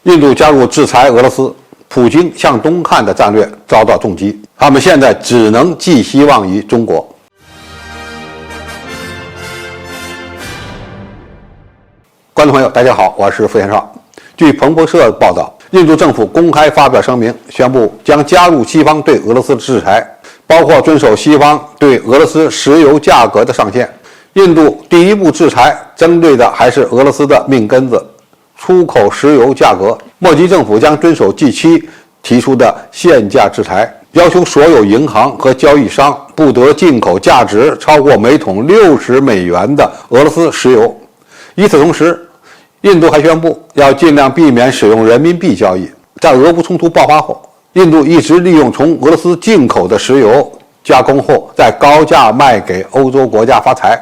印度加入制裁俄罗斯，普京向东看的战略遭到重击，他们现在只能寄希望于中国。观众朋友，大家好，我是付先少。据彭博社报道，印度政府公开发表声明，宣布将加入西方对俄罗斯的制裁，包括遵守西方对俄罗斯石油价格的上限。印度第一步制裁针对的还是俄罗斯的命根子——出口石油价格。莫迪政府将遵守 G7 提出的限价制裁，要求所有银行和交易商不得进口价值超过每桶60美元的俄罗斯石油。与此同时，印度还宣布要尽量避免使用人民币交易。在俄乌冲突爆发后，印度一直利用从俄罗斯进口的石油加工后再高价卖给欧洲国家发财。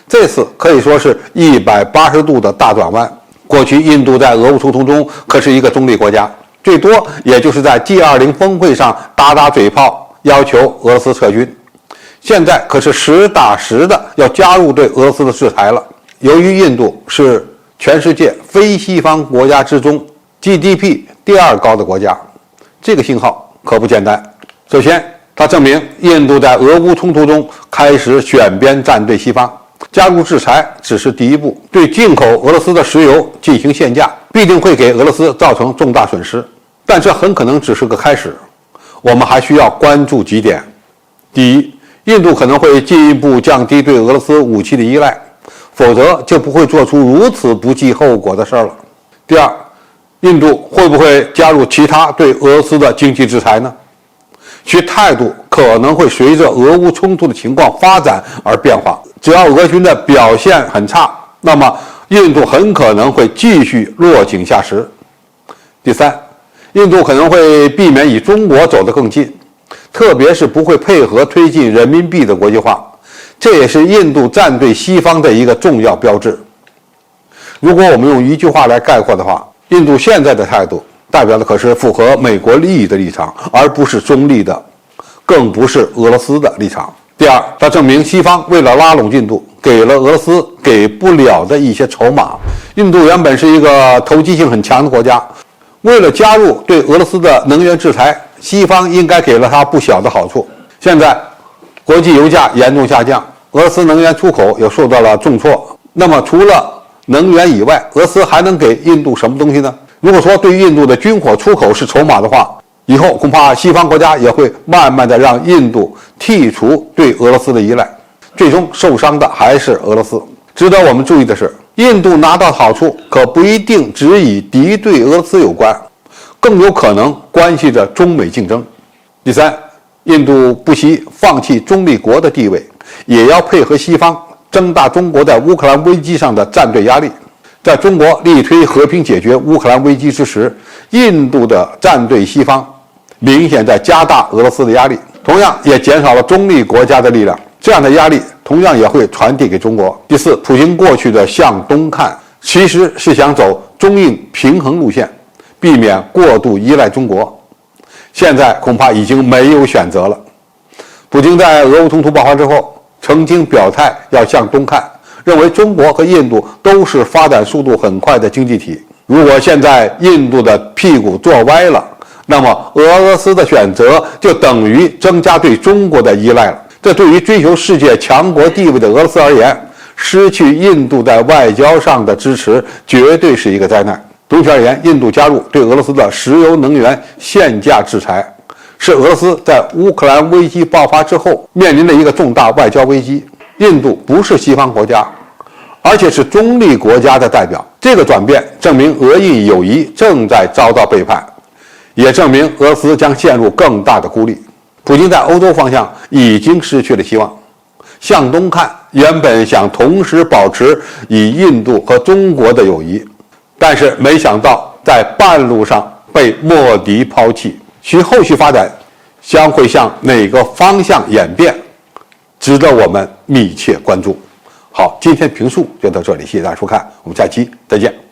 这次可以说是180度的大转弯。过去印度在俄乌冲突中可是一个中立国家，最多也就是在 G20 峰会上打嘴炮，要求俄罗斯撤军。现在可是实打实的要加入对俄罗斯的制裁了。由于印度是全世界非西方国家之中 GDP 第2高的国家，这个信号可不简单。首先，它证明印度在俄乌冲突中开始选边站对西方。加入制裁只是第一步，对进口俄罗斯的石油进行限价，必定会给俄罗斯造成重大损失，但这很可能只是个开始。我们还需要关注几点：第一，印度可能会进一步降低对俄罗斯武器的依赖，否则就不会做出如此不计后果的事了。第二，印度会不会加入其他对俄罗斯的经济制裁呢？其态度可能会随着俄乌冲突的情况发展而变化。只要俄军的表现很差，那么印度很可能会继续落井下石。第三，印度可能会避免与中国走得更近，特别是不会配合推进人民币的国际化，这也是印度站对西方的一个重要标志。如果我们用一句话来概括的话，印度现在的态度代表的可是符合美国利益的立场，而不是中立的，更不是俄罗斯的立场。第二，它证明西方为了拉拢印度，给了俄罗斯给不了的一些筹码。印度原本是一个投机性很强的国家，为了加入对俄罗斯的能源制裁，西方应该给了它不小的好处。现在国际油价严重下降，俄罗斯能源出口也受到了重挫。那么除了能源以外，俄罗斯还能给印度什么东西呢？如果说对印度的军火出口是筹码的话，以后恐怕西方国家也会慢慢的让印度剔除对俄罗斯的依赖，最终受伤的还是俄罗斯。值得我们注意的是，印度拿到好处可不一定只与敌对俄罗斯有关，更有可能关系着中美竞争。第三，印度不惜放弃中立国的地位，也要配合西方增大中国在乌克兰危机上的战略压力。在中国力推和平解决乌克兰危机之时，印度的站对西方明显在加大俄罗斯的压力，同样也减少了中立国家的力量。这样的压力同样也会传递给中国。第四，普京过去的向东看，其实是想走中印平衡路线，避免过度依赖中国。现在恐怕已经没有选择了。普京在俄乌冲突爆发之后，曾经表态要向东看，认为中国和印度都是发展速度很快的经济体。如果现在印度的屁股坐歪了，那么俄罗斯的选择就等于增加对中国的依赖了。这对于追求世界强国地位的俄罗斯而言，失去印度在外交上的支持绝对是一个灾难。总体而言，印度加入对俄罗斯的石油能源限价制裁，是俄罗斯在乌克兰危机爆发之后面临的一个重大外交危机。印度不是西方国家，而且是中立国家的代表。这个转变证明俄印友谊正在遭到背叛，也证明俄罗斯将陷入更大的孤立。普京在欧洲方向已经失去了希望，向东看原本想同时保持与印度和中国的友谊，但是没想到在半路上被莫迪抛弃，其后续发展将会向哪个方向演变，值得我们密切关注。好，今天评述就到这里，谢谢大家收看，我们下期再见。